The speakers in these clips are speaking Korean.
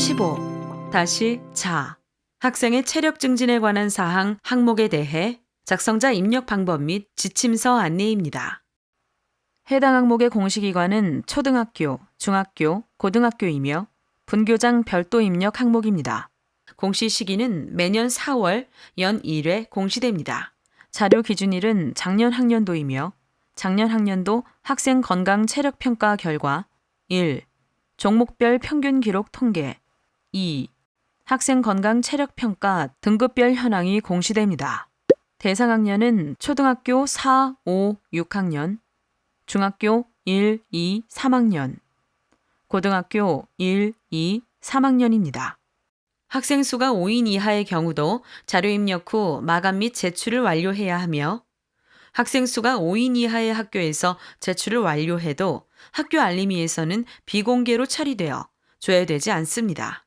15. 다시 자. 학생의 체력 증진에 관한 사항 항목에 대해 작성자 입력 방법 및 지침서 안내입니다. 해당 항목의 공식기관은 초등학교, 중학교, 고등학교이며 분교장 별도 입력 항목입니다. 공시 시기는 매년 4월 연 1회 공시됩니다. 자료 기준일은 작년 학년도이며 작년 학년도 학생 건강 체력 평가 결과 1. 종목별 평균 기록 통계 2. 학생 건강 체력 평가 등급별 현황이 공시됩니다. 대상 학년은 초등학교 4, 5, 6학년, 중학교 1, 2, 3학년, 고등학교 1, 2, 3학년입니다. 학생 수가 5인 이하의 경우도 자료 입력 후 마감 및 제출을 완료해야 하며 학생 수가 5인 이하의 학교에서 제출을 완료해도 학교 알림위에서는 비공개로 처리되어 조회되지 않습니다.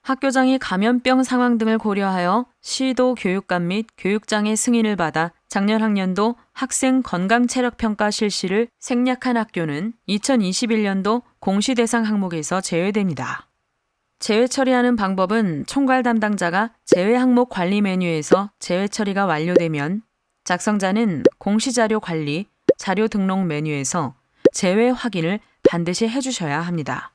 학교장이 감염병 상황 등을 고려하여 시도 교육감 및 교육장의 승인을 받아 작년 학년도 학생 건강체력평가 실시를 생략한 학교는 2021년도 공시 대상 항목에서 제외됩니다. 제외 처리하는 방법은 총괄 담당자가 제외 항목 관리 메뉴에서 제외 처리가 완료되면 작성자는 공시자료 관리, 자료 등록 메뉴에서 제외 확인을 반드시 해주셔야 합니다.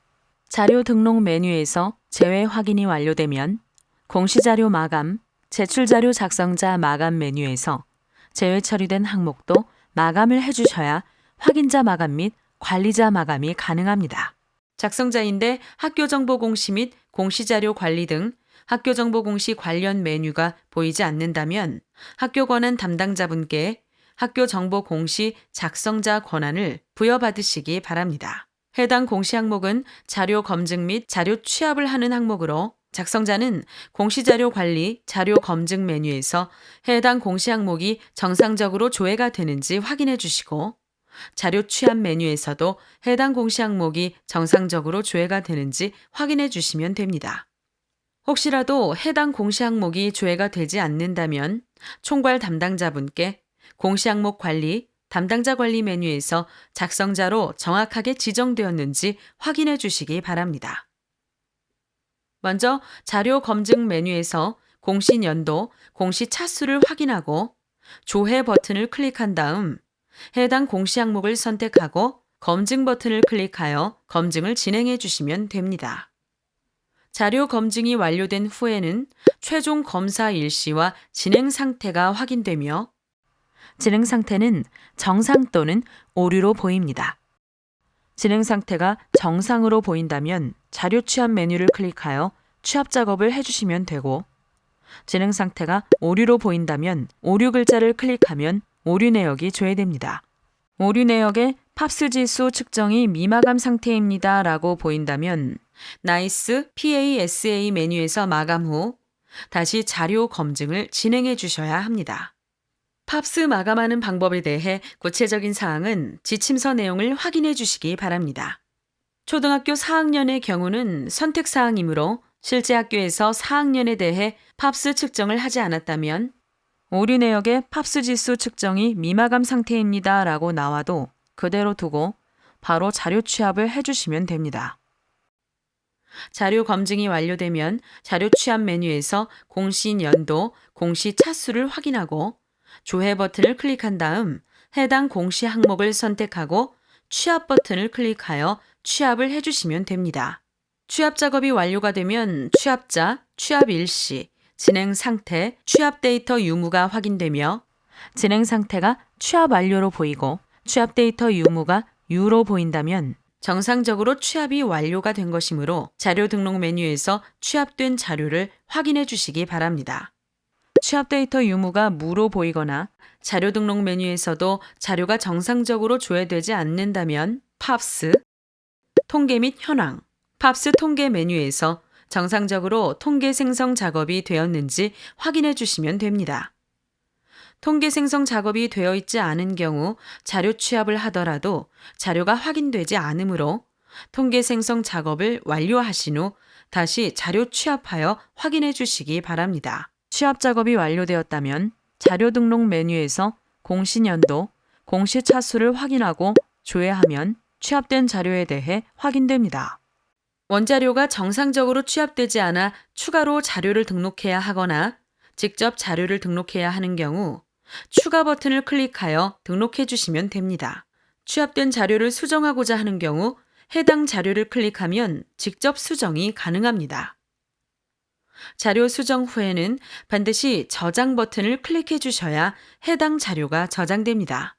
자료 등록 메뉴에서 제외 확인이 완료되면 공시자료 마감, 제출자료 작성자 마감 메뉴에서 제외 처리된 항목도 마감을 해주셔야 확인자 마감 및 관리자 마감이 가능합니다. 작성자인데 학교정보 공시 및 공시자료 관리 등 학교정보 공시 관련 메뉴가 보이지 않는다면 학교 권한 담당자분께 학교정보 공시 작성자 권한을 부여받으시기 바랍니다. 해당 공시 항목은 자료 검증 및 자료 취합을 하는 항목으로 작성자는 공시자료 관리, 자료 검증 메뉴에서 해당 공시 항목이 정상적으로 조회가 되는지 확인해 주시고 자료 취합 메뉴에서도 해당 공시 항목이 정상적으로 조회가 되는지 확인해 주시면 됩니다. 혹시라도 해당 공시 항목이 조회가 되지 않는다면 총괄 담당자분께 공시 항목 관리, 담당자 관리 메뉴에서 작성자로 정확하게 지정되었는지 확인해 주시기 바랍니다. 먼저 자료 검증 메뉴에서 공시 연도, 공시 차수를 확인하고 조회 버튼을 클릭한 다음 해당 공시 항목을 선택하고 검증 버튼을 클릭하여 검증을 진행해 주시면 됩니다. 자료 검증이 완료된 후에는 최종 검사 일시와 진행 상태가 확인되며 진행 상태는 정상 또는 오류로 보입니다. 진행 상태가 정상으로 보인다면 자료 취합 메뉴를 클릭하여 취합 작업을 해주시면 되고 진행 상태가 오류로 보인다면 오류 글자를 클릭하면 오류 내역이 조회됩니다. 오류 내역에 팝스 지수 측정이 미마감 상태입니다 라고 보인다면 나이스 PASA 메뉴에서 마감 후 다시 자료 검증을 진행해 주셔야 합니다. 팝스 마감하는 방법에 대해 구체적인 사항은 지침서 내용을 확인해 주시기 바랍니다. 초등학교 4학년의 경우는 선택사항이므로 실제 학교에서 4학년에 대해 팝스 측정을 하지 않았다면 오류 내역에 팝스 지수 측정이 미마감 상태입니다 라고 나와도 그대로 두고 바로 자료 취합을 해주시면 됩니다. 자료 검증이 완료되면 자료 취합 메뉴에서 공시 연도, 공시 차수를 확인하고 조회 버튼을 클릭한 다음 해당 공시 항목을 선택하고 취합 버튼을 클릭하여 취합을 해주시면 됩니다. 취합 작업이 완료가 되면 취합자, 취합 일시, 진행 상태, 취합 데이터 유무가 확인되며 진행 상태가 취합 완료로 보이고 취합 데이터 유무가 U로 보인다면 정상적으로 취합이 완료가 된 것이므로 자료 등록 메뉴에서 취합된 자료를 확인해 주시기 바랍니다. 취합 데이터 유무가 무로 보이거나 자료 등록 메뉴에서도 자료가 정상적으로 조회되지 않는다면 팝스, 통계 및 현황, 팝스 통계 메뉴에서 정상적으로 통계 생성 작업이 되었는지 확인해 주시면 됩니다. 통계 생성 작업이 되어 있지 않은 경우 자료 취합을 하더라도 자료가 확인되지 않으므로 통계 생성 작업을 완료하신 후 다시 자료 취합하여 확인해 주시기 바랍니다. 취합 작업이 완료되었다면 자료 등록 메뉴에서 공시 연도, 공시 차수를 확인하고 조회하면 취합된 자료에 대해 확인됩니다. 원자료가 정상적으로 취합되지 않아 추가로 자료를 등록해야 하거나 직접 자료를 등록해야 하는 경우 추가 버튼을 클릭하여 등록해 주시면 됩니다. 취합된 자료를 수정하고자 하는 경우 해당 자료를 클릭하면 직접 수정이 가능합니다. 자료 수정 후에는 반드시 저장 버튼을 클릭해 주셔야 해당 자료가 저장됩니다.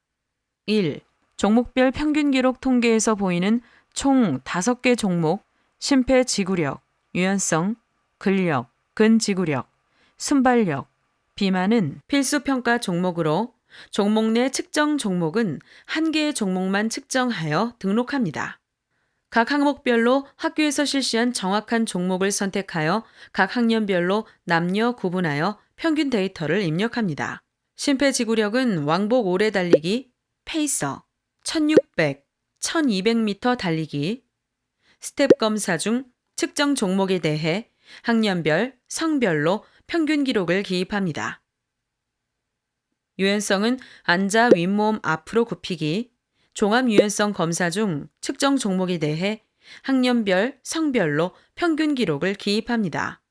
1. 종목별 평균 기록 통계에서 보이는 총 5개 종목, 심폐지구력, 유연성, 근력, 근지구력, 순발력, 비만은 필수 평가 종목으로 종목 내 측정 종목은 한 개의 종목만 측정하여 등록합니다. 각 항목별로 학교에서 실시한 정확한 종목을 선택하여 각 학년별로 남녀 구분하여 평균 데이터를 입력합니다. 심폐지구력은 왕복 오래 달리기, 페이서, 1600, 1200m 달리기, 스텝 검사 중 측정 종목에 대해 학년별, 성별로 평균 기록을 기입합니다. 유연성은 앉아 윗몸 앞으로 굽히기, 종합 유연성 검사 중 측정 종목에 대해 학년별, 성별로 평균 기록을 기입합니다.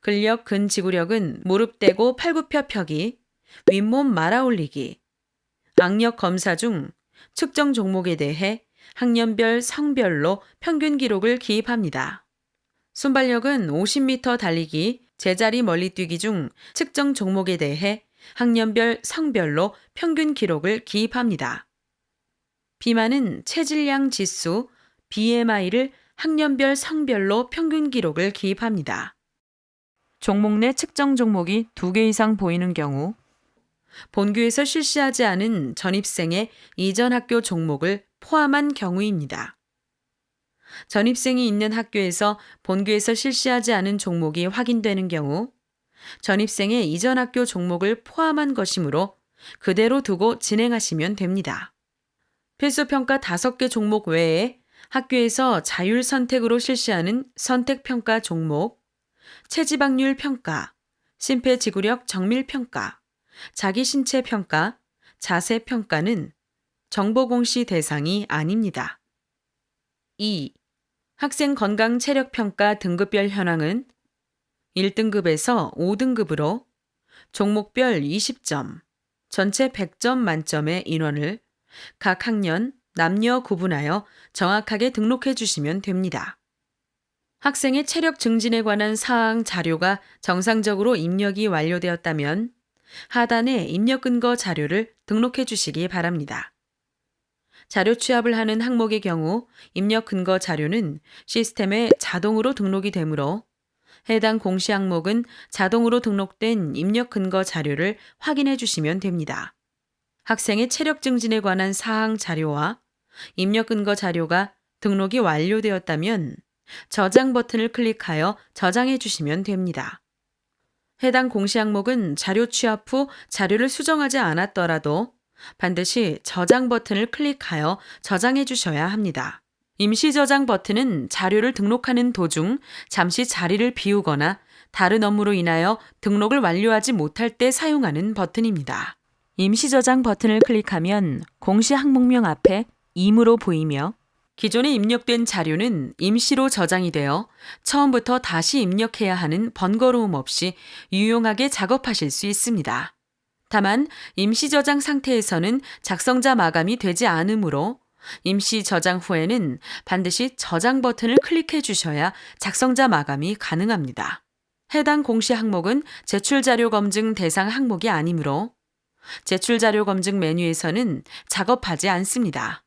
근력 근지구력은 무릎 대고 팔굽혀 펴기, 윗몸 말아 올리기, 악력 검사 중 측정 종목에 대해 학년별, 성별로 평균 기록을 기입합니다. 순발력은 50m 달리기, 제자리 멀리 뛰기 중 측정 종목에 대해 학년별, 성별로 평균 기록을 기입합니다. 비만은 체질량 지수, BMI를 학년별, 성별로 평균 기록을 기입합니다. 종목 내 측정 종목이 2개 이상 보이는 경우, 본교에서 실시하지 않은 전입생의 이전 학교 종목을 포함한 경우입니다. 전입생이 있는 학교에서 본교에서 실시하지 않은 종목이 확인되는 경우, 전입생의 이전 학교 종목을 포함한 것이므로 그대로 두고 진행하시면 됩니다. 필수평가 5개 종목 외에 학교에서 자율 선택으로 실시하는 선택평가 종목, 체지방률 평가, 심폐지구력 정밀평가, 자기신체평가, 자세평가는 정보공시 대상이 아닙니다. 2. 학생 건강 체력평가 등급별 현황은 1등급에서 5등급으로 종목별 20점, 전체 100점 만점의 인원을 각 학년, 남녀 구분하여 정확하게 등록해 주시면 됩니다. 학생의 체력 증진에 관한 사항 자료가 정상적으로 입력이 완료되었다면 하단에 입력 근거 자료를 등록해 주시기 바랍니다. 자료 취합을 하는 항목의 경우 입력 근거 자료는 시스템에 자동으로 등록이 되므로 해당 공시 항목은 자동으로 등록된 입력 근거 자료를 확인해 주시면 됩니다. 학생의 체력 증진에 관한 사항 자료와 입력 근거 자료가 등록이 완료되었다면 저장 버튼을 클릭하여 저장해 주시면 됩니다. 해당 공시 항목은 자료 취합 후 자료를 수정하지 않았더라도 반드시 저장 버튼을 클릭하여 저장해 주셔야 합니다. 임시 저장 버튼은 자료를 등록하는 도중 잠시 자리를 비우거나 다른 업무로 인하여 등록을 완료하지 못할 때 사용하는 버튼입니다. 임시 저장 버튼을 클릭하면 공시 항목명 앞에 임으로 보이며 기존에 입력된 자료는 임시로 저장이 되어 처음부터 다시 입력해야 하는 번거로움 없이 유용하게 작업하실 수 있습니다. 다만 임시 저장 상태에서는 작성자 마감이 되지 않으므로 임시 저장 후에는 반드시 저장 버튼을 클릭해 주셔야 작성자 마감이 가능합니다. 해당 공시 항목은 제출자료 검증 대상 항목이 아니므로 제출자료 검증 메뉴에서는 작업하지 않습니다.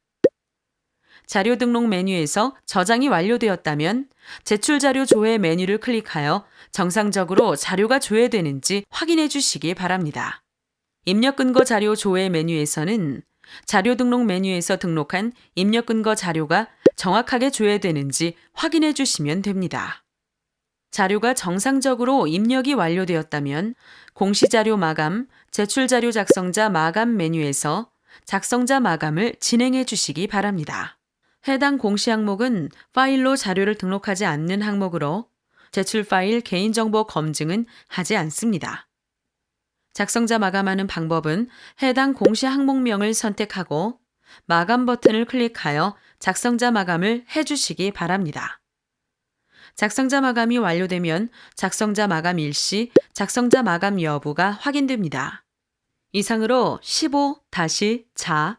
자료 등록 메뉴에서 저장이 완료되었다면 제출자료 조회 메뉴를 클릭하여 정상적으로 자료가 조회되는지 확인해 주시기 바랍니다. 입력 근거 자료 조회 메뉴에서는 자료 등록 메뉴에서 등록한 입력 근거 자료가 정확하게 조회되는지 확인해 주시면 됩니다. 자료가 정상적으로 입력이 완료되었다면 공시자료 마감, 제출자료 작성자 마감 메뉴에서 작성자 마감을 진행해 주시기 바랍니다. 해당 공시 항목은 파일로 자료를 등록하지 않는 항목으로 제출 파일 개인정보 검증은 하지 않습니다. 작성자 마감하는 방법은 해당 공시 항목명을 선택하고 마감 버튼을 클릭하여 작성자 마감을 해주시기 바랍니다. 작성자 마감이 완료되면 작성자 마감 일시, 작성자 마감 여부가 확인됩니다. 이상으로 15-자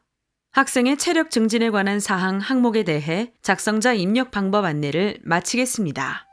학생의 체력 증진에 관한 사항 항목에 대해 작성자 입력 방법 안내를 마치겠습니다.